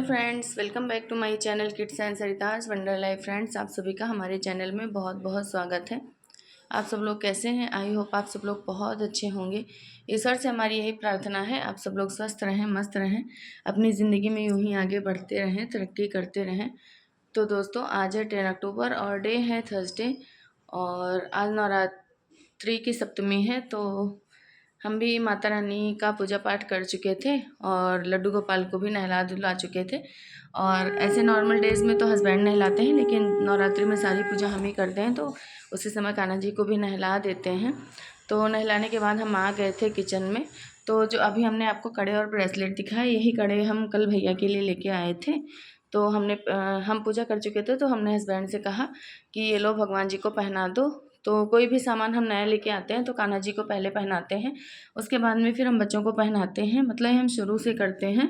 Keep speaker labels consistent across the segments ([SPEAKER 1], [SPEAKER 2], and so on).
[SPEAKER 1] Friends, welcome back to my channel kids and Sarita's wonder life. Friends, आप सभी का हमारे चैनल में बहुत बहुत स्वागत है। आप सब लोग कैसे हैं? आई होप आप सब लोग बहुत अच्छे होंगे। ईश्वर से हमारी यही प्रार्थना है, आप सब लोग स्वस्थ रहें, मस्त रहें, अपनी ज़िंदगी में यूं ही आगे बढ़ते रहें, तरक्की करते रहें। तो दोस्तों, आज है 10 अक्टूबर और डे है थर्सडे और आज नवरात्रि की सप्तमी है। तो हम भी माता रानी का पूजा पाठ कर चुके थे और लड्डू गोपाल को भी नहला धुला चुके थे। और ऐसे नॉर्मल डेज़ में तो हस्बैंड नहलाते हैं, लेकिन नवरात्रि में सारी पूजा हम ही करते हैं, तो उसी समय कान्हा जी को भी नहला देते हैं। तो नहलाने के बाद हम आ गए थे किचन में। तो जो अभी हमने आपको कड़े और ब्रेसलेट दिखाए, यही कड़े हम कल भैया के लिए लेके आए थे। तो हम पूजा कर चुके थे, तो हमने हस्बैंड से कहा कि ये लो भगवान जी को पहना दो। तो कोई भी सामान हम नया लेके आते हैं तो कान्हा जी को पहले पहनाते हैं, उसके बाद में फिर हम बच्चों को पहनाते हैं। मतलब हम शुरू से करते हैं,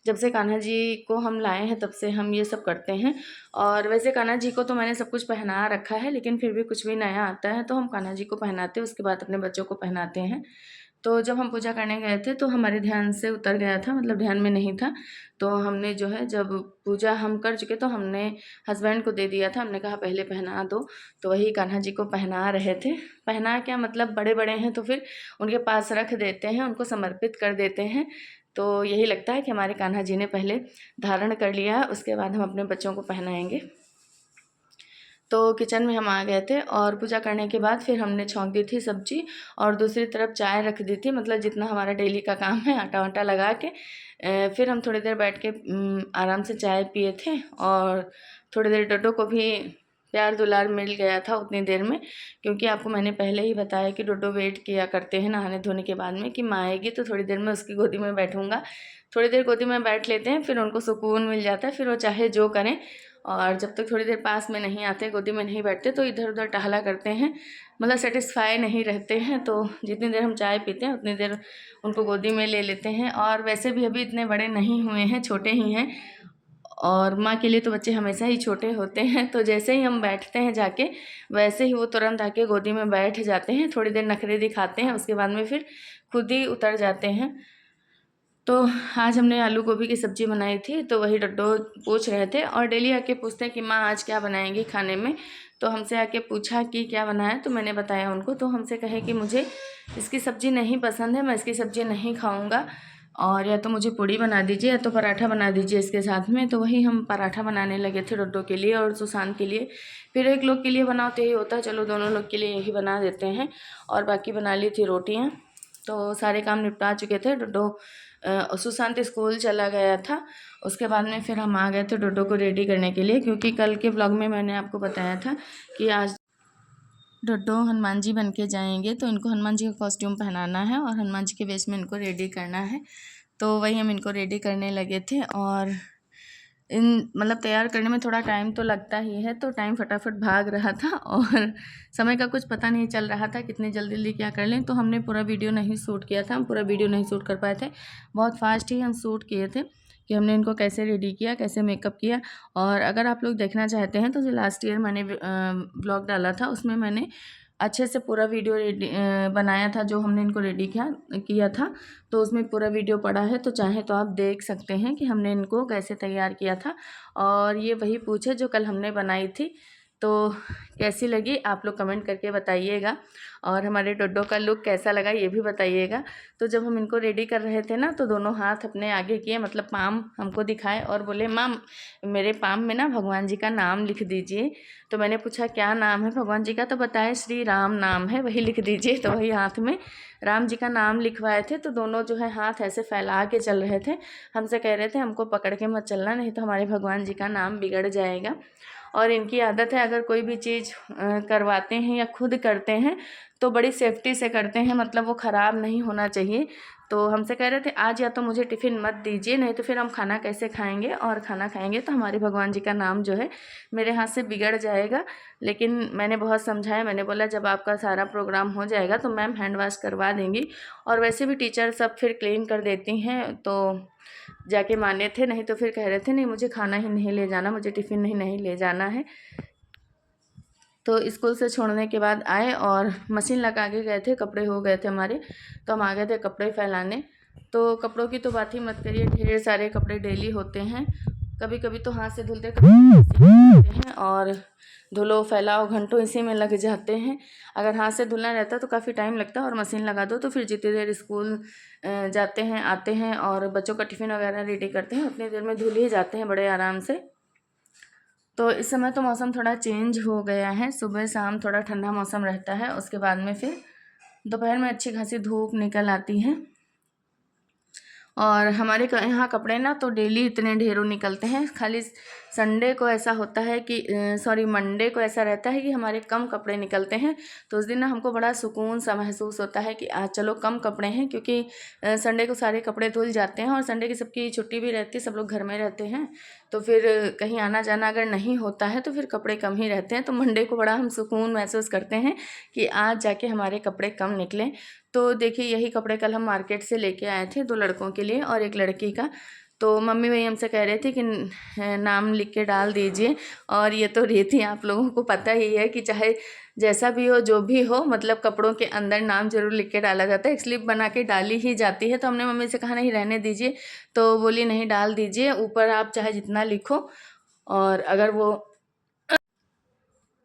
[SPEAKER 1] जब से कान्हा जी को हम लाए हैं तब से हम ये सब करते हैं। और वैसे कान्हा जी को तो मैंने सब कुछ पहना रखा है, लेकिन फिर भी कुछ भी नया आता है तो हम कान्हा जी को पहनाते हैं, उसके बाद अपने बच्चों को पहनाते हैं। तो जब हम पूजा करने गए थे तो हमारे ध्यान से उतर गया था, मतलब ध्यान में नहीं था। तो हमने जो है, जब पूजा हम कर चुके तो हमने हस्बैंड को दे दिया था, हमने कहा पहले पहना दो। तो वही कान्हा जी को पहना रहे थे। पहना क्या मतलब, बड़े बड़े हैं तो फिर उनके पास रख देते हैं, उनको समर्पित कर देते हैं। तो यही लगता है कि हमारे कान्हा जी ने पहले धारण कर लिया है, उसके बाद हम अपने बच्चों को पहनाएंगे। तो किचन में हम आ गए थे और पूजा करने के बाद फिर हमने छौंक दी थी सब्जी और दूसरी तरफ चाय रख दी थी। मतलब जितना हमारा डेली का काम है, आटा वाटा लगा के फिर हम थोड़ी देर बैठ के आराम से चाय पिए थे। और थोड़ी देर डोडो को भी प्यार दुलार मिल गया था उतनी देर में, क्योंकि आपको मैंने पहले ही बताया कि डोडो वेट किया करते हैं नहाने धोने के बाद में कि माँ आएगी तो थोड़ी देर में उसकी गोदी में बैठूंगा। थोड़ी देर गोदी में बैठ लेते हैं, फिर उनको सुकून मिल जाता है, फिर वो चाहे जो करें। और जब तक थोड़ी देर पास में नहीं आते, गोदी में नहीं बैठते, तो इधर उधर टहला करते हैं, मतलब सेटिस्फाई नहीं रहते हैं। तो जितनी देर हम चाय पीते हैं उतनी देर उनको गोदी में ले लेते हैं। और वैसे भी अभी इतने बड़े नहीं हुए हैं, छोटे ही हैं, और माँ के लिए तो बच्चे हमेशा ही छोटे होते हैं। तो जैसे ही हम बैठते हैं जाके, वैसे ही वो तुरंत आके गोदी में बैठ जाते हैं, थोड़ी देर नखरे दिखाते हैं, उसके बाद में फिर खुद ही उतर जाते हैं। तो आज हमने आलू गोभी की सब्ज़ी बनाई थी, तो वही डड्डो पूछ रहे थे और डेली आके पूछते हैं कि माँ आज क्या बनाएंगी खाने में। तो हमसे आके पूछा कि क्या बनाया, तो मैंने बताया उनको। तो हमसे कहे कि मुझे इसकी सब्ज़ी नहीं पसंद है, मैं इसकी सब्ज़ी नहीं खाऊंगा, और या तो मुझे पूड़ी बना दीजिए या तो पराठा बना दीजिए इसके साथ में। तो वही हम पराठा बनाने लगे थे डड्डो के लिए और सुशांत के लिए। फिर एक लोग के लिए बनाओ तो यही होता है, चलो दोनों लोग के लिए यही बना देते हैं। और बाकी बना ली थी रोटियाँ। तो सारे काम निपटा चुके थे। डोडो सुशांत स्कूल चला गया था, उसके बाद में फिर हम आ गए थे डोडो को रेडी करने के लिए, क्योंकि कल के ब्लॉग में मैंने आपको बताया था कि आज डोडो हनुमान जी बन के जाएंगे, तो इनको हनुमान जी का कॉस्ट्यूम पहनाना है और हनुमान जी के वेश में इनको रेडी करना है। तो वही हम इनको रेडी करने लगे थे। और इन मतलब तैयार करने में थोड़ा टाइम तो लगता ही है, तो टाइम फटाफट भाग रहा था और समय का कुछ पता नहीं चल रहा था कितनी जल्दी जल्दी क्या कर लें। तो हमने पूरा वीडियो नहीं शूट किया था, हम पूरा वीडियो नहीं शूट कर पाए थे, बहुत फास्ट ही हम शूट किए थे कि हमने इनको कैसे रेडी किया, कैसे मेकअप किया। और अगर आप लोग देखना चाहते हैं तो जो लास्ट ईयर मैंने ब्लॉग डाला था, उसमें मैंने अच्छे से पूरा वीडियो बनाया था, जो हमने इनको रेडी किया था। तो उसमें पूरा वीडियो पड़ा है, तो चाहे तो आप देख सकते हैं कि हमने इनको कैसे तैयार किया था। और ये वही पूछ है जो कल हमने बनाई थी। तो कैसी लगी आप लोग कमेंट करके बताइएगा, और हमारे डोडो का लुक कैसा लगा ये भी बताइएगा। तो जब हम इनको रेडी कर रहे थे ना, तो दोनों हाथ अपने आगे किए, मतलब पाम हमको दिखाए और बोले माम मेरे पाम में ना भगवान जी का नाम लिख दीजिए। तो मैंने पूछा क्या नाम है भगवान जी का, तो बताए श्री राम नाम है, वही लिख दीजिए। तो वही हाथ में राम जी का नाम लिखवाए थे। तो दोनों जो है हाथ ऐसे फैला के चल रहे थे, हमसे कह रहे थे हमको पकड़ के मत चलना, नहीं तो हमारे भगवान जी का नाम बिगड़ जाएगा। और इनकी आदत है, अगर कोई भी चीज़ करवाते हैं या खुद करते हैं तो बड़ी सेफ्टी से करते हैं, मतलब वो ख़राब नहीं होना चाहिए। तो हमसे कह रहे थे आज या तो मुझे टिफ़िन मत दीजिए, नहीं तो फिर हम खाना कैसे खाएंगे, और खाना खाएंगे तो हमारे भगवान जी का नाम जो है मेरे हाथ से बिगड़ जाएगा। लेकिन मैंने बहुत समझाया, मैंने बोला जब आपका सारा प्रोग्राम हो जाएगा तो मैम हैंड वॉश करवा देंगी, और वैसे भी टीचर सब फिर क्लीन कर देती हैं। तो जाके माने थे, नहीं तो फिर कह रहे थे नहीं मुझे खाना ही नहीं ले जाना, मुझे टिफ़िन नहीं ले जाना है। तो स्कूल से छोड़ने के बाद आए और मशीन लगा के गए थे, कपड़े हो गए थे हमारे, तो हम आ गए थे कपड़े फैलाने। तो कपड़ों की तो बात ही मत करिए, ढेर सारे कपड़े डेली होते हैं कभी कभी तो हाथ से धुलते हैं और धुलो फैलाओ घंटों इसी में लग जाते हैं। अगर हाथ से धुलना रहता तो काफ़ी टाइम लगता और मशीन लगा दो तो फिर जितनी देर स्कूल जाते हैं आते हैं और बच्चों का टिफ़िन वगैरह रेडी करते हैं उतनी देर में धुल ही जाते हैं बड़े आराम से। तो इस समय तो मौसम थोड़ा चेंज हो गया है, सुबह शाम थोड़ा ठंडा मौसम रहता है, उसके बाद में फिर दोपहर में अच्छी खासी धूप निकल आती है। और हमारे यहाँ कपड़े ना तो डेली इतने ढेरों निकलते हैं, खाली संडे को ऐसा होता है कि मंडे को ऐसा रहता है कि हमारे कम कपड़े निकलते हैं। तो उस दिन ना हमको बड़ा सुकून सा महसूस होता है कि आज चलो कम कपड़े हैं, क्योंकि संडे को सारे कपड़े धुल जाते हैं और संडे की सबकी छुट्टी भी रहती है, सब लोग घर में रहते हैं। तो फिर कहीं आना जाना अगर नहीं होता है तो फिर कपड़े कम ही रहते हैं। तो मंडे को बड़ा हम सुकून महसूस करते हैं कि आज जाके हमारे कपड़े कम निकले। तो देखिए यही कपड़े कल हम मार्केट से लेके आए थे, 2 लड़कों के लिए और 1 लड़की का। तो मम्मी वही हमसे कह रहे थे कि नाम लिख के डाल दीजिए। और ये तो रीति आप लोगों को पता ही है कि चाहे जैसा भी हो जो भी हो, मतलब कपड़ों के अंदर नाम जरूर लिख के डाला जाता है, एक स्लिप बना के डाली ही जाती है। तो हमने मम्मी से कहा नहीं रहने दीजिए, तो बोली नहीं डाल दीजिए, ऊपर आप चाहे जितना लिखो। और अगर वो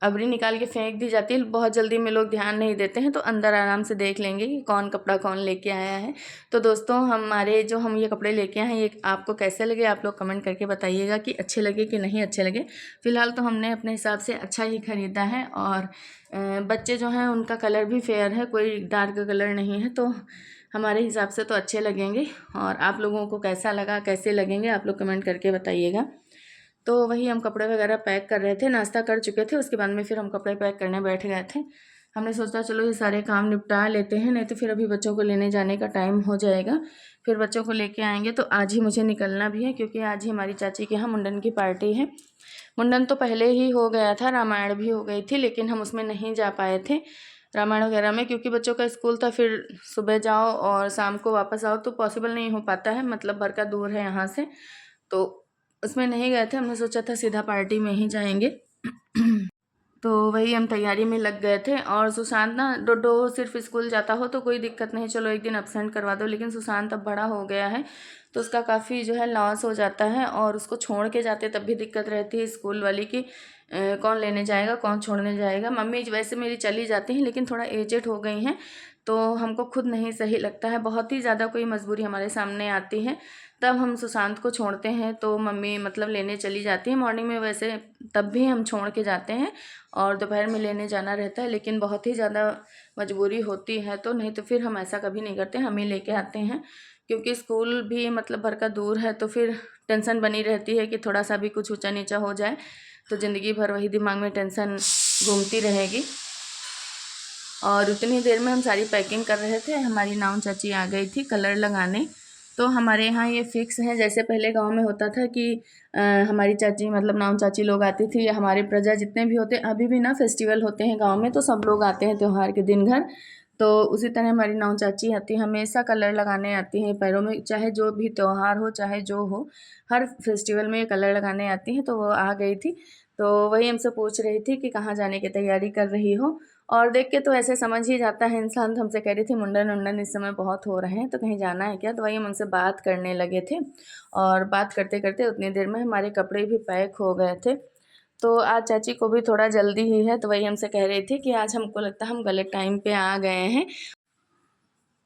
[SPEAKER 1] अबरी निकाल के फेंक दी जाती है, बहुत जल्दी में लोग ध्यान नहीं देते हैं, तो अंदर आराम से देख लेंगे कि कौन कपड़ा कौन लेके आया है। तो दोस्तों हमारे जो हम ये कपड़े लेके आए हैं ये आपको कैसे लगे आप लोग कमेंट करके बताइएगा कि अच्छे लगे कि नहीं अच्छे लगे। फ़िलहाल तो हमने अपने हिसाब से अच्छा ही ख़रीदा है। और बच्चे जो हैं उनका कलर भी फेयर है, कोई डार्क कलर नहीं है, तो हमारे हिसाब से तो अच्छे लगेंगे। और आप लोगों को कैसा लगा, कैसे लगेंगे, आप लोग कमेंट करके बताइएगा। तो वही हम कपड़े वगैरह पैक कर रहे थे, नाश्ता कर चुके थे, उसके बाद में फिर हम कपड़े पैक करने बैठ गए थे। हमने सोचा चलो ये सारे काम निपटा लेते हैं, नहीं तो फिर अभी बच्चों को लेने जाने का टाइम हो जाएगा। फिर बच्चों को लेके आएंगे तो आज ही मुझे निकलना भी है, क्योंकि आज ही हमारी चाची के यहाँ मुंडन की पार्टी है। मुंडन तो पहले ही हो गया था, रामायण भी हो गई थी, लेकिन हम उसमें नहीं जा पाए थे रामायण वगैरह में, क्योंकि बच्चों का स्कूल था। फिर सुबह जाओ और शाम को वापस आओ तो पॉसिबल नहीं हो पाता है, मतलब भर का दूर है यहाँ से, तो उसमें नहीं गए थे। हमने सोचा था सीधा पार्टी में ही जाएंगे। तो वही हम तैयारी में लग गए थे। और सुशांत ना डोडो सिर्फ स्कूल जाता हो तो कोई दिक्कत नहीं, चलो एक दिन अब्सेंट करवा दो, लेकिन सुशांत अब बड़ा हो गया है तो उसका काफ़ी जो है लॉस हो जाता है। और उसको छोड़ के जाते तब भी दिक्कत रहती है स्कूल वाली की कौन लेने जाएगा कौन छोड़ने जाएगा। मम्मी वैसे मेरी चली जाती हैं, लेकिन थोड़ा एजेड हो गई हैं तो हमको खुद नहीं सही लगता है। बहुत ही ज़्यादा कोई मजबूरी हमारे सामने आती है तब हम सुशांत को छोड़ते हैं, तो मम्मी मतलब लेने चली जाती है मॉर्निंग में, वैसे तब भी हम छोड़ के जाते हैं और दोपहर में लेने जाना रहता है। लेकिन बहुत ही ज़्यादा मजबूरी होती है तो, नहीं तो फिर हम ऐसा कभी नहीं करते, हम ही लेके आते हैं। क्योंकि स्कूल भी मतलब भर का दूर है तो फिर टेंशन बनी रहती है कि थोड़ा सा भी कुछ ऊंचा नीचा हो जाए तो ज़िंदगी भर वही दिमाग में टेंशन घूमती रहेगी। और उतनी देर में हम सारी पैकिंग कर रहे थे, हमारी नाउन चाची आ गई थी कलर लगाने। तो हमारे यहाँ ये फिक्स है, जैसे पहले गांव में होता था कि हमारी चाची मतलब नाउन चाची लोग आती थी, या हमारे प्रजा जितने भी होते, अभी भी ना फेस्टिवल होते हैं गांव में तो सब लोग आते हैं त्यौहार के दिन घर। तो उसी तरह हमारी नाउन चाची आती है, हमेशा कलर लगाने आती हैं पैरों में, चाहे जो भी त्यौहार हो चाहे जो हो, हर फेस्टिवल में ये कलर लगाने आती हैं। तो वो आ गई थी, तो वही हमसे पूछ रही थी कि कहाँ जाने की तैयारी कर रही हो। और देख के तो ऐसे समझ ही जाता है इंसान। तो हमसे कह रही थी मुंडन उंडन इस समय बहुत हो रहे हैं तो कहीं जाना है क्या, तो वही हम उनसे बात करने लगे थे। और बात करते करते उतनी देर में हमारे कपड़े भी पैक हो गए थे। तो आज चाची को भी थोड़ा जल्दी ही है, तो वही हमसे कह रही थी कि आज हमको लगता है हम गलत टाइम पे आ गए हैं।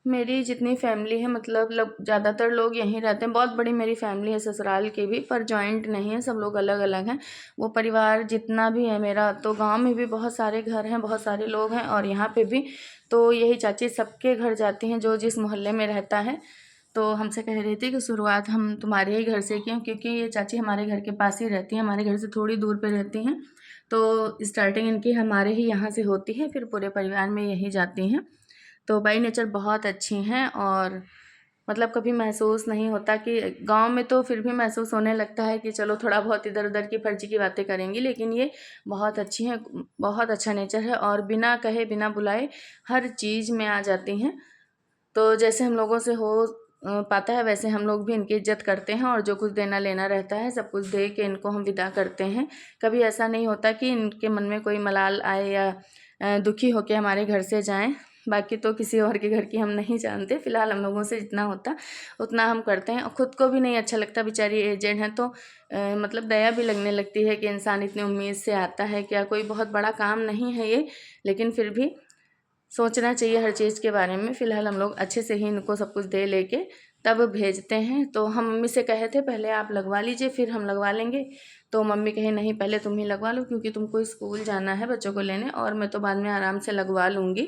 [SPEAKER 1] मेरी जितनी फैमिली है मतलब ज़्यादातर लोग यहीं रहते हैं, बहुत बड़ी मेरी फैमिली है ससुराल की भी, पर जॉइंट नहीं है, सब लोग अलग अलग हैं। वो परिवार जितना भी है मेरा, तो गांव में भी बहुत सारे घर हैं, बहुत सारे लोग हैं, और यहाँ पे भी। तो यही चाची सबके घर जाती हैं जो जिस मोहल्ले में रहता है। तो हमसे कह रही थी कि शुरुआत हम तुम्हारे ही घर से क्यों, क्योंकि ये चाची हमारे घर के पास ही रहती हैं, हमारे घर से थोड़ी दूर पर रहती हैं। तो स्टार्टिंग इनकी हमारे ही यहाँ से होती है, फिर पूरे परिवार में यही जाती हैं। तो बाई नेचर बहुत अच्छी हैं, और मतलब कभी महसूस नहीं होता कि गांव में तो फिर भी महसूस होने लगता है कि चलो थोड़ा बहुत इधर उधर की फर्जी की बातें करेंगी, लेकिन ये बहुत अच्छी हैं, बहुत अच्छा नेचर है, और बिना कहे बिना बुलाए हर चीज़ में आ जाती हैं। तो जैसे हम लोगों से हो पाता है वैसे हम लोग भी इनकी इज्जत करते हैं, और जो कुछ देना लेना रहता है सब कुछ दे के इनको हम विदा करते हैं। कभी ऐसा नहीं होता कि इनके मन में कोई मलाल आए या दुखी होकर हमारे घर से जाएं। बाकी तो किसी और के घर की हम नहीं जानते। फ़िलहाल हम लोगों से जितना होता उतना हम करते हैं और ख़ुद को भी नहीं अच्छा लगता, बेचारी एजेड हैं तो मतलब दया भी लगने लगती है कि इंसान इतनी उम्मीद से आता है, क्या कोई बहुत बड़ा काम नहीं है ये, लेकिन फिर भी सोचना चाहिए हर चीज़ के बारे में। फ़िलहाल हम लोग अच्छे से ही इनको सब कुछ दे लेके तब भेजते हैं। तो हम मम्मी से कहे थे पहले आप लगवा लीजिए फिर हम लगवा लेंगे, तो मम्मी कहे नहीं पहले तुम ही लगवा लो क्योंकि तुमको स्कूल जाना है बच्चों को लेने और मैं तो बाद में आराम से लगवा लूँगी।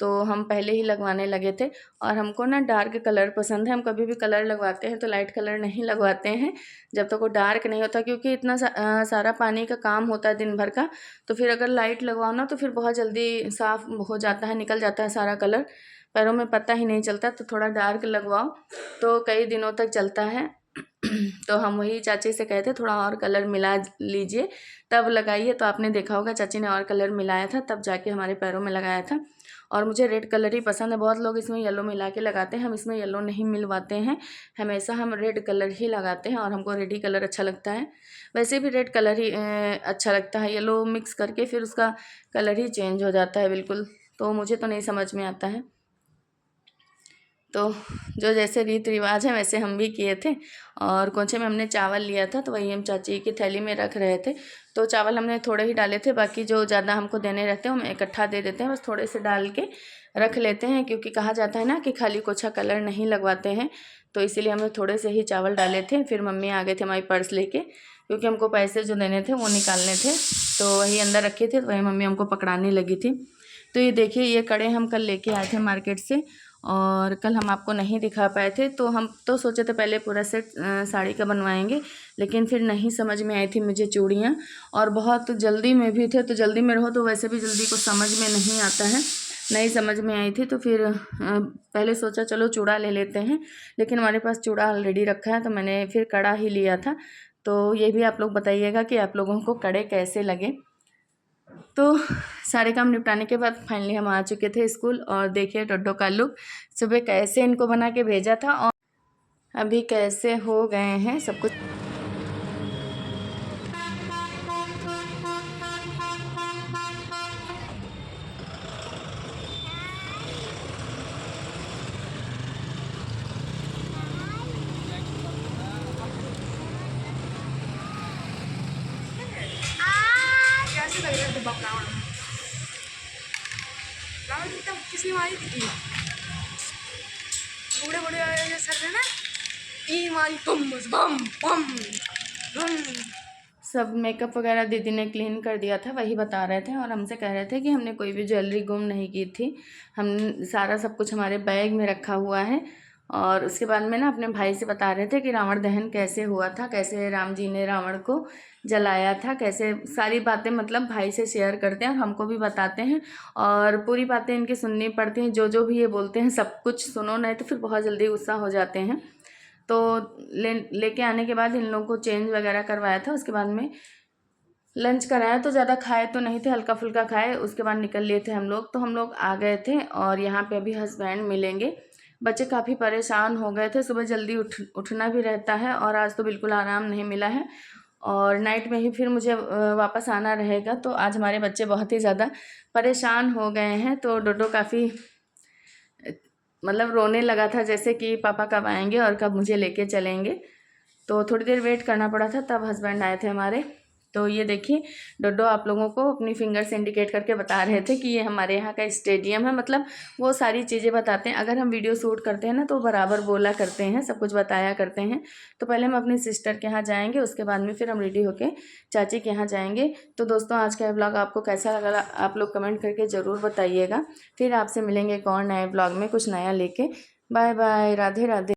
[SPEAKER 1] तो हम पहले ही लगवाने लगे थे। और हमको ना डार्क कलर पसंद है, हम कभी भी कलर लगवाते हैं तो लाइट कलर नहीं लगवाते हैं जब तक वो डार्क नहीं होता, क्योंकि इतना सारा पानी का काम होता है दिन भर का, तो फिर अगर लाइट लगवाओ ना तो फिर बहुत जल्दी साफ़ हो जाता है, निकल जाता है सारा कलर, पैरों में पता ही नहीं चलता। तो थोड़ा डार्क लगवाओ तो कई दिनों तक चलता है। तो हम वही चाची से कहते थोड़ा और कलर मिला लीजिए तब लगाइए। तो आपने देखा होगा चाची ने और कलर मिलाया था तब जाके हमारे पैरों में लगाया था। और मुझे रेड कलर ही पसंद है, बहुत लोग इसमें येलो मिला के लगाते हैं, हम इसमें येलो नहीं मिलवाते हैं, हमेशा हम रेड कलर ही लगाते हैं और हमको रेड ही कलर अच्छा लगता है। वैसे भी रेड कलर ही अच्छा लगता है, येलो मिक्स करके फिर उसका कलर ही चेंज हो जाता है बिल्कुल, तो मुझे तो नहीं समझ में आता है। तो जो जैसे रीति रिवाज है वैसे हम भी किए थे। और कोंचे में हमने चावल लिया था तो वही हम चाची की थैली में रख रहे थे। तो चावल हमने थोड़े ही डाले थे, बाकी जो ज़्यादा हमको देने रहते हैं हम इकट्ठा दे देते हैं, बस थोड़े से डाल के रख लेते हैं, क्योंकि कहा जाता है ना कि खाली कोछा कलर नहीं लगवाते हैं। तो इसीलिए हमने थोड़े से ही चावल डाले थे। फिर मम्मी आ गए थे हमारी पर्स लेके, क्योंकि हमको पैसे जो देने थे वो निकालने थे, तो वही अंदर रखे थे, तो वही मम्मी हमको पकड़ाने लगी थी। तो ये देखिए ये कड़े हम कल लेके आए थे मार्केट से और कल हम आपको नहीं दिखा पाए थे। तो हम तो सोचे थे पहले पूरा सेट साड़ी का बनवाएंगे, लेकिन फिर नहीं समझ में आई थी मुझे चूड़ियाँ, और बहुत जल्दी में भी थे। तो जल्दी में रहो तो वैसे भी जल्दी को समझ में नहीं आता है, नहीं समझ में आई थी। तो फिर पहले सोचा चलो चूड़ा ले लेते हैं, लेकिन हमारे पास चूड़ा ऑलरेडी रखा है तो मैंने फिर कड़ा ही लिया था। तो ये भी आप लोग बताइएगा कि आप लोगों को कड़े कैसे लगे। तो सारे काम निपटाने के बाद फाइनली हम आ चुके थे स्कूल, और देखिए डोडो का लुक सुबह कैसे इनको बना के भेजा था और अभी कैसे हो गए हैं सब कुछ। कैसे लग रहा है डिब्बा रावण एकदम किसने मारी थी? बूढ़े बूढ़े सर ना ई मारी बम बम बम बम। सब मेकअप वगैरह दीदी ने क्लीन कर दिया था, वही बता रहे थे और हमसे कह रहे थे कि हमने कोई भी ज्वेलरी गुम नहीं की थी, हम सारा सब कुछ हमारे बैग में रखा हुआ है। और उसके बाद में ना अपने भाई से बता रहे थे कि रावण दहन कैसे हुआ था, कैसे राम जी ने रावण को जलाया था, कैसे सारी बातें मतलब भाई से शेयर करते हैं और हमको भी बताते हैं, और पूरी बातें इनकी सुननी पड़ती हैं। जो जो भी ये बोलते हैं सब कुछ सुनो, नहीं तो फिर बहुत जल्दी गुस्सा हो जाते हैं। तो लेके आने के बाद इन लोगों को चेंज वगैरह करवाया था, उसके बाद में लंच कराया। तो ज़्यादा खाए तो नहीं थे, हल्का फुल्का खाए, उसके बाद निकल लिए थे हम लोग। तो हम लोग आ गए थे और यहाँ पे अभी हस्बैंड मिलेंगे। बच्चे काफ़ी परेशान हो गए थे, सुबह जल्दी उठना भी रहता है और आज तो बिल्कुल आराम नहीं मिला है, और नाइट में ही फिर मुझे वापस आना रहेगा। तो आज हमारे बच्चे बहुत ही ज़्यादा परेशान हो गए हैं। तो डोडो काफ़ी मतलब रोने लगा था, जैसे कि पापा कब आएंगे और कब मुझे लेके चलेंगे। तो थोड़ी देर वेट करना पड़ा था, तब हस्बैंड आए थे हमारे। तो ये देखिए डोडो आप लोगों को अपनी फिंगर से इंडिकेट करके बता रहे थे कि ये हमारे यहाँ का स्टेडियम है, मतलब वो सारी चीज़ें बताते हैं। अगर हम वीडियो शूट करते हैं ना तो बराबर बोला करते हैं, सब कुछ बताया करते हैं। तो पहले हम अपनी सिस्टर के यहाँ जाएंगे, उसके बाद में फिर हम रेडी होके चाची के यहाँ जाएंगे। तो दोस्तों आज का ब्लॉग आपको कैसा लगा आप लोग कमेंट करके ज़रूर बताइएगा। फिर आपसे मिलेंगे एक और नए ब्लॉग में कुछ नया लेके। Bye bye, Radhe Radhe.